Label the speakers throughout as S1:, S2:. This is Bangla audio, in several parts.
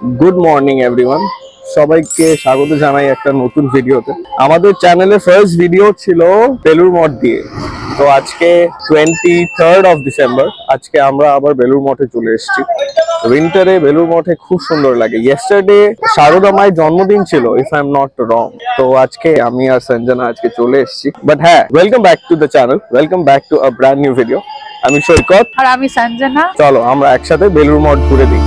S1: গুড মর্নিং এভরিওয়ান, সবাইকে স্বাগত জানাই একটা নতুন ভিডিওতে। আমাদের চ্যানেলে ফার্স্ট ভিডিও ছিল বেলুর মঠ দিয়ে। তো আজকে 23rd অফ ডিসেম্বর, আজকে আমরা আবার বেলুর মঠে চলে এসেছি। উইন্টারে বেলুর মঠে খুব সুন্দর লাগে। ইয়েস্টারডে শারদা মায়ের জন্মদিন ছিল, if I am not wrong. তো আজকে আমি আর সঞ্জনা আজকে চলে এসেছি। বাট হ্যাঁ, welcome back to the channel, welcome back to a brand new video. আমি সৈকত
S2: আর আমি সঞ্জনা।
S1: চলো আমরা একসাথে বেলুর মঠ ঘুরে দিই।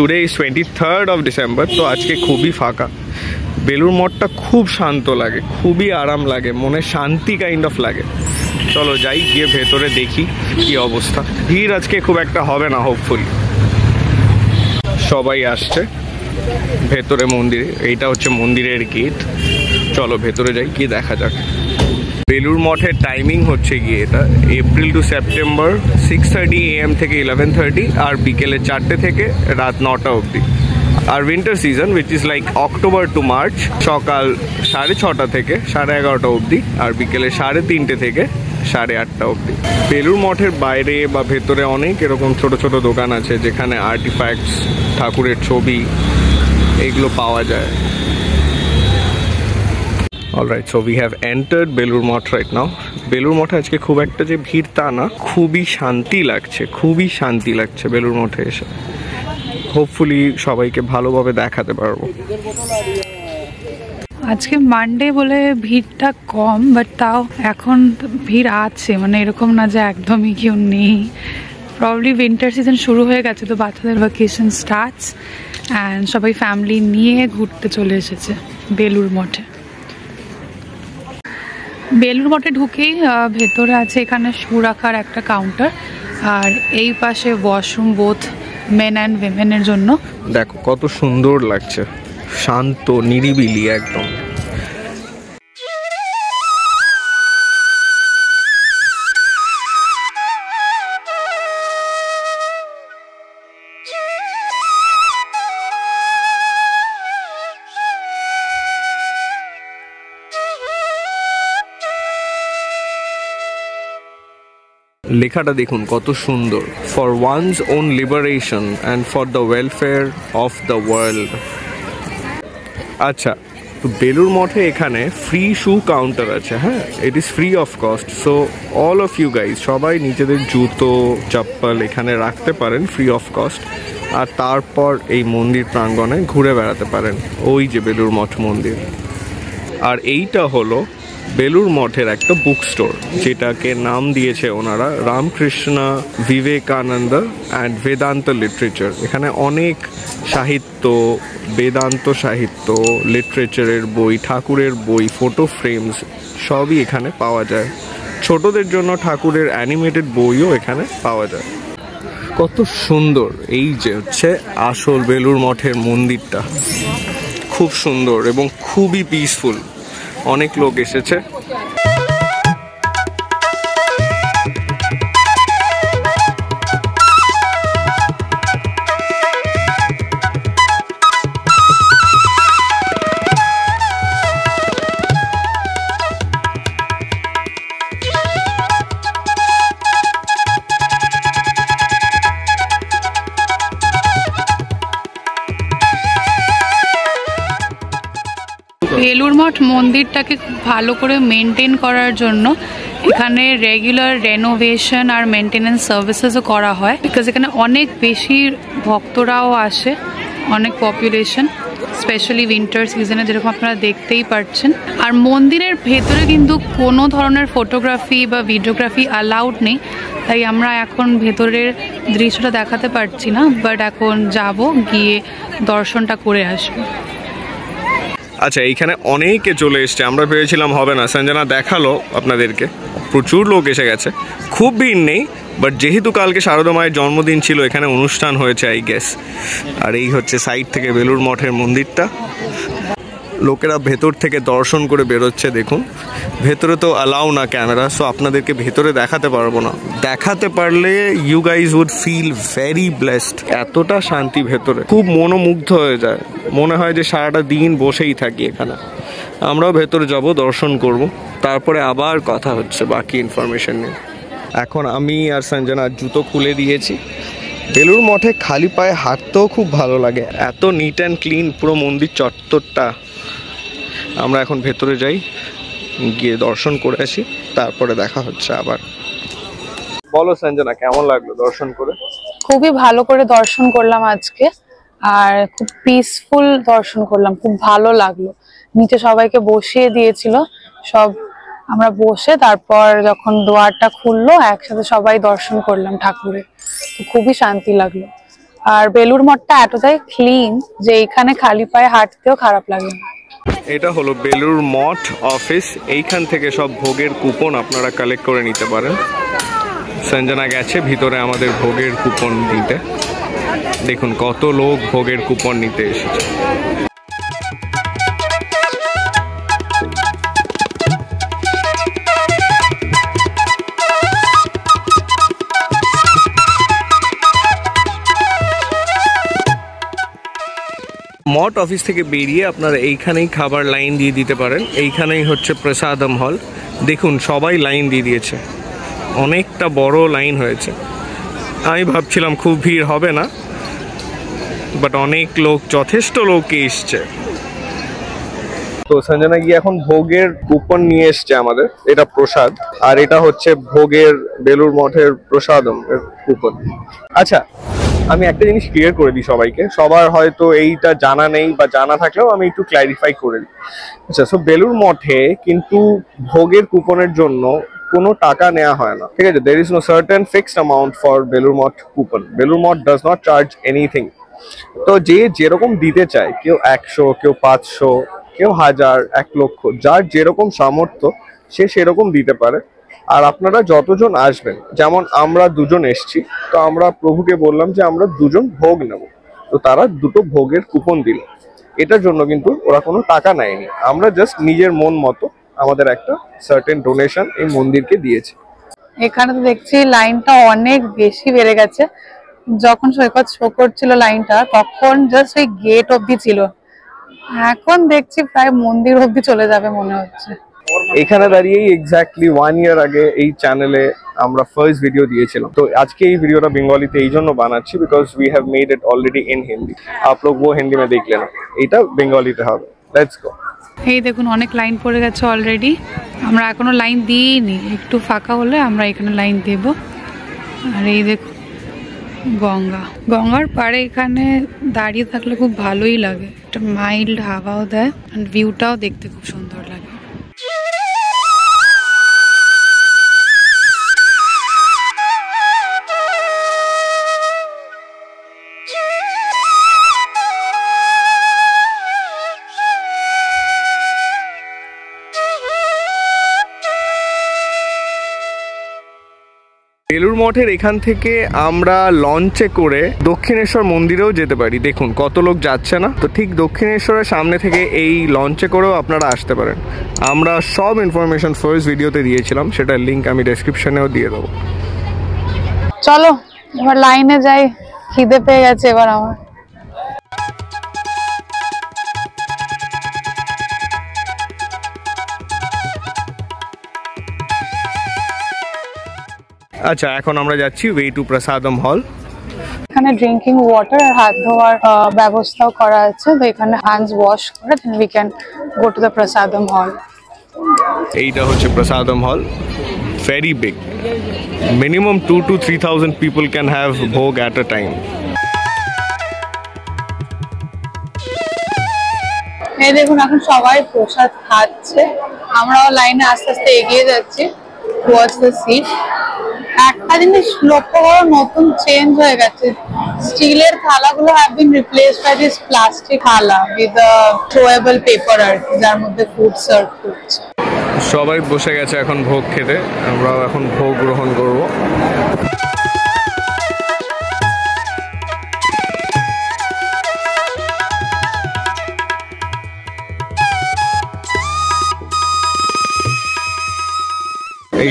S1: Today is 23rd of December. তো আজকে খুবই ফাঁকা। বেলুর মঠটা খুব শান্ত লাগে, খুবই আরাম লাগে, মনে শান্তি কাইন্ড অফ লাগে। চলো যাই, গিয়ে ভেতরে দেখি কি অবস্থা। ভিড় আজকে খুব একটা হবে না হোপফুলি। সবাই আসছে ভেতরে মন্দিরে। এইটা হচ্ছে মন্দিরের গেট। চলো ভেতরে যাই, কি দেখা যাক। বেলুর মঠের টাইমিং হচ্ছে গিয়ে এটা এপ্রিল টু সেপ্টেম্বর 6:30 AM থেকে 11:30, আর বিকেলে 4টে থেকে রাত 9টা অবধি। আর winter season which is like October to March, সকাল 6:30 থেকে 11:30 অবধি, আর বিকেলে 3:30 থেকে 8:30 অবধি। বেলুর মঠের বাইরে বা ভেতরে অনেক এরকম ছোট ছোট দোকান আছে যেখানে আর্টিফ্যাক্টস, ঠাকুরের ছবি, এগুলো পাওয়া যায়। Alright, so we have entered Belur Math right now. Belur মঠে আজকে খুব একটা যে ভিড় তা না, খুবই শান্তি লাগছে, খুবই শান্তি লাগছে বেলুর মঠে এসে। হোপফুলি সবাইকে ভালোভাবে দেখাতে পারবো।
S2: আজকে মানডে বলে ভিড়টা কম, বাট তাও এখন ভিড় আছে, মানে এরকম না যে একদমই কেউ নেই। প্রবলি উইন্টার সিজন শুরু হয়ে গেছে, তো বাচ্চাদের ভ্যাকেশন স্টার্টস অ্যান্ড সবাই ফ্যামিলি নিয়ে ঘুরতে চলে এসেছে বেলুর মঠে। বেলুর মঠে ঢুকেই ভেতরে আছে এখানে শু রাখার একটা কাউন্টার, আর এই পাশে ওয়াশরুম বোথ মেন অ্যান্ড উইমেনের জন্য।
S1: দেখো কত সুন্দর লাগছে, শান্ত নিরিবিলি একদম। লেখাটা দেখুন কত সুন্দর, for one's own liberation and for the welfare of the world. আচ্ছা, তো বেলুর মঠে এখানে ফ্রি শু কাউন্টার আছে। হ্যাঁ, it is free of cost. So all of you guys সবাই নিজেদের জুতো চপ্পল এখানে রাখতে পারেন ফ্রি অফ কস্ট, আর তারপর এই মন্দির প্রাঙ্গণে ঘুরে বেড়াতে পারেন। ওই যে বেলুর মঠ মন্দির। আর এইটা হলো বেলুর মঠের একটা বুক স্টোর, যেটাকে নাম দিয়েছে ওনারা রামকৃষ্ণ বিবেকানন্দ অ্যান্ড বেদান্ত লিটারেচার। এখানে অনেক সাহিত্য, বেদান্ত সাহিত্য, লিটারেচারের বই, ঠাকুরের বই, ফটো ফ্রেমস সবই এখানে পাওয়া যায়। ছোটদের জন্য ঠাকুরের অ্যানিমেটেড বইও এখানে পাওয়া যায়। কত সুন্দর। এই যে হচ্ছে আসল বেলুর মঠের মন্দিরটা, খুব সুন্দর এবং খুবই পিসফুল। অনেক লোক এসেছে।
S2: বেলুর মঠ মন্দিরটাকে খুব ভালো করে মেনটেন করার জন্য এখানে রেগুলার রেনোভেশন আর মেনটেনেন্স সার্ভিসেসও করা হয়, বিকজ এখানে অনেক বেশি ভক্তরাও আসে, অনেক পপুলেশন, স্পেশালি উইন্টার সিজনে, যেরকম আপনারা দেখতেই পাচ্ছেন। আর মন্দিরের ভেতরে কিন্তু কোনো ধরনের ফটোগ্রাফি বা ভিডিওগ্রাফি অ্যালাউড নেই, তাই আমরা এখন ভেতরের দৃশ্যটা দেখাতে পারছি না, বাট এখন যাব, গিয়ে দর্শনটা করে আসবো।
S1: আচ্ছা, এইখানে অনেকে চলে এসছে, আমরা ভেবেছিলাম হবে না, সঞ্জনা দেখালো আপনাদেরকে, প্রচুর লোক এসে গেছে, খুব ভিড় নেই, বাট যেহেতু কালকে শারদা মায়ের জন্মদিন ছিল, এখানে অনুষ্ঠান হয়েছে আই গেস। আর এই হচ্ছে সাইড থেকে বেলুড় মঠের মন্দিরটা। লোকেরা ভেতর থেকে দর্শন করে বেরোচ্ছে, দেখুন। ভেতরে তো অ্যালাউ না ক্যামেরা, সো আপনাদেরকে ভেতরে দেখাতে পারবো না। দেখাতে পারলে you guys would feel very blessed. এতটা শান্তি ভেতরে, খুব মনোমুগ্ধ হয়ে যায়, মনে হয় যে সারাটা দিন বসেই থাকি এখানে। আমরাও ভেতরে যাব, দর্শন করব, তারপরে আবার কথা হচ্ছে বাকি ইনফরমেশন নিয়ে। এখন আমি আর সঞ্জনা জুতো খুলে দিয়েছি। বেলুড় মঠে খালি পায়ে হাঁটতেও খুব ভালো লাগে, এত নিট অ্যান্ড ক্লিন পুরো মন্দির চত্বরটা। আমরা এখন ভেতরে যাই, গিয়ে দর্শন করে আসি, তারপরে দেখা হচ্ছে আবার। বলো সঞ্জনা, কেমন লাগলো দর্শন করে?
S2: খুবই ভালো করে দর্শন করলাম আজকে, আর খুব পিসফুল দর্শন করলাম, খুব ভালো লাগলো। নিচে সবাইকে বসিয়ে দিয়েছিল, সব আমরা বসে তারপর যখন দুয়ারটা খুললো একসাথে সবাই দর্শন করলাম ঠাকুরের, তো খুবই শান্তি লাগলো। আর বেলুড় মঠটা এতটাই ক্লিন যে এখানে খালি পায়ে হাঁটতেও খারাপ লাগে না।
S1: এটা হলো বেলুড় মঠ অফিস, এইখান থেকে সব ভোগের কুপন আপনারা কালেক্ট করে নিতে পারেন। সঞ্জনা গেছে ভিতরে আমাদের ভোগের কুপন দিতে, দেখুন কত লোক ভোগের কুপন নিতে এসেছে। মঠ অফিস থেকে বেরিয়ে আপনারা এইখানেই খাবার লাইন দিয়ে দিতে পারেন। এইখানেই হচ্ছে প্রসাদম হল, দেখুন সবাই লাইন দিয়ে দিয়েছে, অনেকটা বড় লাইন হয়েছে। আমি ভাবছিলাম খুব ভিড় হবে না, বাট অনেক লোক, যথেষ্ট লোক এসছে। তো সঞ্জনা গিয়ে এখন ভোগের কুপন নিয়ে এসছে আমাদের, এটা প্রসাদ, আর এটা হচ্ছে ভোগের বেলুড় মঠের প্রসাদম কুপন। আচ্ছা, আমি একটা জিনিস ক্লিয়ার করে দিই সবাইকে, সবার হয়তো এইটা জানা নেই, বা জানা থাকলেও আমি একটু ক্ল্যারিফাই করে দিই। আচ্ছা, সো বেলুড় মঠে কিন্তু ভোগের কুপনের জন্য কোনো টাকা নেওয়া হয় না, ঠিক আছে? There is no certain fixed amount for Belur Math coupon. Belur Math does not charge anything. তো যে যেরকম দিতে চায়, কেউ 100, কেউ 500, কেউ 1000, 1 লক্ষ, যার যেরকম সামর্থ্য সে সেরকম দিতে পারে। আর আপনারা যতজন আসবেন, যেমন আমরা দুজন এসছি, তো আমরা প্রভুকে বললাম যে আমরা দুজন ভোগ নেব, তো তারা দুটো ভোগের কুপন দিল। এটার জন্য কিন্তু ওরা কোনো টাকা নেয়নি, আমরা জাস্ট নিজের মন মতো আমাদের একটা সার্টেন ডোনেশন এই মন্দিরকে দিয়েছি।
S2: এখানে তো দেখছি লাইনটা অনেক বেশি বেড়ে গেছে। যখন সৈকত শো করছিল লাইনটা, তখন জাস্ট ওই গেট অব্দি ছিল, এখন দেখছি প্রায় মন্দির অব্দি চলে যাবে মনে হচ্ছে।
S1: এখানে দাঁড়িয়েই এক্স্যাক্টলি 1 ইয়ার আগে এই চ্যানেলে আমরা ফার্স্ট ভিডিও দিয়েছিলাম। তো আজকে এই ভিডিওটা বেঙ্গলিতে এই জন্য বানাচ্ছি, because we have made it already in Hindi. আপ লোগ वो হিন্দি में देख लेना, এটা বেঙ্গলিতে হবে। Let's go.
S2: এই দেখুন অনেক লাইন পড়ে গেছে অলরেডি, আমরা এখনো লাইন দিইনি, একটু ফাঁকা হলে আমরা এখানে লাইন দেব। আর এই দেখুন গঙ্গার পাড়ে এখানে দাঁড়িয়ে থাকলে খুব ভালোই লাগে, একটা মাইল্ড হাওয়াও দেয়, আর ভিউটাও দেখতে খুব সুন্দর লাগে।
S1: বেলুড় মঠের এখান থেকে আমরা লঞ্চে করে দক্ষিণেশ্বর মন্দিরেও যেতে পারি, দেখুন কত লোক যাচ্ছে না? তো ঠিক দক্ষিণেশ্বরের সামনে থেকে এই লঞ্চে করেও আপনারা আসতে পারেন। আমরা সব ইনফরমেশন ফার্স্ট ভিডিওতে দিয়েছিলাম, সেটার লিঙ্ক আমি ডেসক্রিপশনেও দিয়ে দেবো।
S2: চলো এবার লাইনে যাই, খিদে পেয়ে গেছে এবার আমার।
S1: আচ্ছা, এখন আমরা যাচ্ছি ওয়ে টু প্রসাদম হল।
S2: এখানে ড্রিঙ্কিং ওয়াটার আর হাত ধোয়ার ব্যবস্থাও করা আছে, তো এখানে হ্যান্ডস ওয়াশ করে then we can go to the Prasadam hall.
S1: এইটা হচ্ছে Prasadam hall, very big, minimum 2,000 to 3,000 people can have bhog at a time.
S2: এই দেখুন এখন সবাই প্রসাদ খাচ্ছে, আমরাও লাইনে আস্তে আস্তে এগিয়ে যাচ্ছি টুয়ার্ডস দ্য সিট। একটা জিনিস লক্ষ্য করো, নতুন চেঞ্জ হয়ে গেছে, স্টিলের থালাগুলো have been replaced by this plastic থালা উইথ আ থ্রোয়েবল পেপার, আর যার মধ্যে ফুড সার্ভ করছে।
S1: সবাই বসে গেছে এখন ভোগ খেতে, আমরাও এখন ভোগ গ্রহণ করব।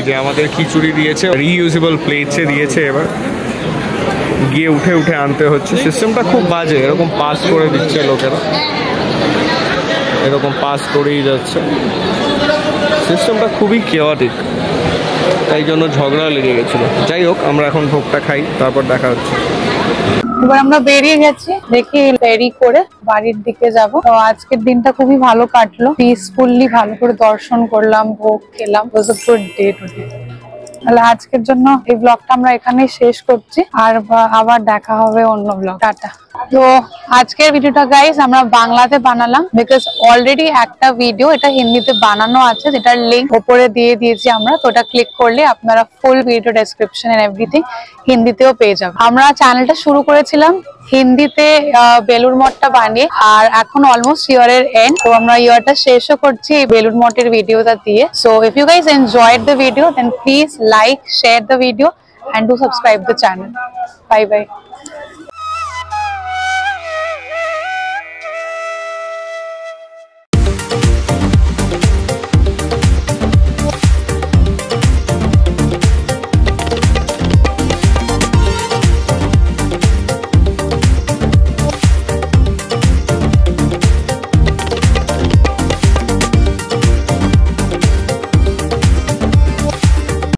S1: যে আমাদের খিচুড়ি দিয়েছে, রিইউজেবল প্লেটসে দিয়েছে, এবার গিয়ে উঠে উঠে আনতে হচ্ছে। সিস্টেমটা খুব বাজে, এরকম পাস করে দিচ্ছে লোকেরা, এরকম পাস করেই যাচ্ছে। সিস্টেমটা খুবই কেওয়াটিক, তাই জন্য ঝগড়া লেগে গেছিল। যাই হোক, আমরা এখন ভোগটা খাই, তারপর দেখা হচ্ছে।
S2: এবার আমরা বেরিয়ে গেছি, দেখি ফেরি করে বাড়ির দিকে যাব। তো আজকের দিনটা খুবই ভালো কাটলো, পিসফুলি ভালো করে দর্শন করলাম, ভোগ খেলাম। ওয়াজ আ গুড ডে টুডে। তাহলে আজকের জন্য এই ব্লগটা আমরা এখানেই শেষ করছি, আর আবার দেখা হবে অন্য ব্লগ। টাটা। তো আজকের ভিডিওটা গাইস আমরা বাংলাতে বানালাম, বিকজ অলরেডি একটা ভিডিও এটা হিন্দিতে বানানো আছে, যেটার লিঙ্ক উপরে দিয়ে দিয়েছি আমরা। তো ওটা ক্লিক করলে আপনারা full video description and everything হিন্দিতেও পেয়ে যাবেন। আমরা চ্যানেলটা শুরু করেছিলাম হিন্দিতে বেলুড় মঠটা বানিয়ে, আর এখন অলমোস্ট ইয়ারের এন্ড। তো আমরা ইয়ারটা শেষও করছি বেলুড় মঠের ভিডিওটা দিয়ে। So if you guys enjoyed the video, then please like, share the video and do subscribe the channel. Bye bye.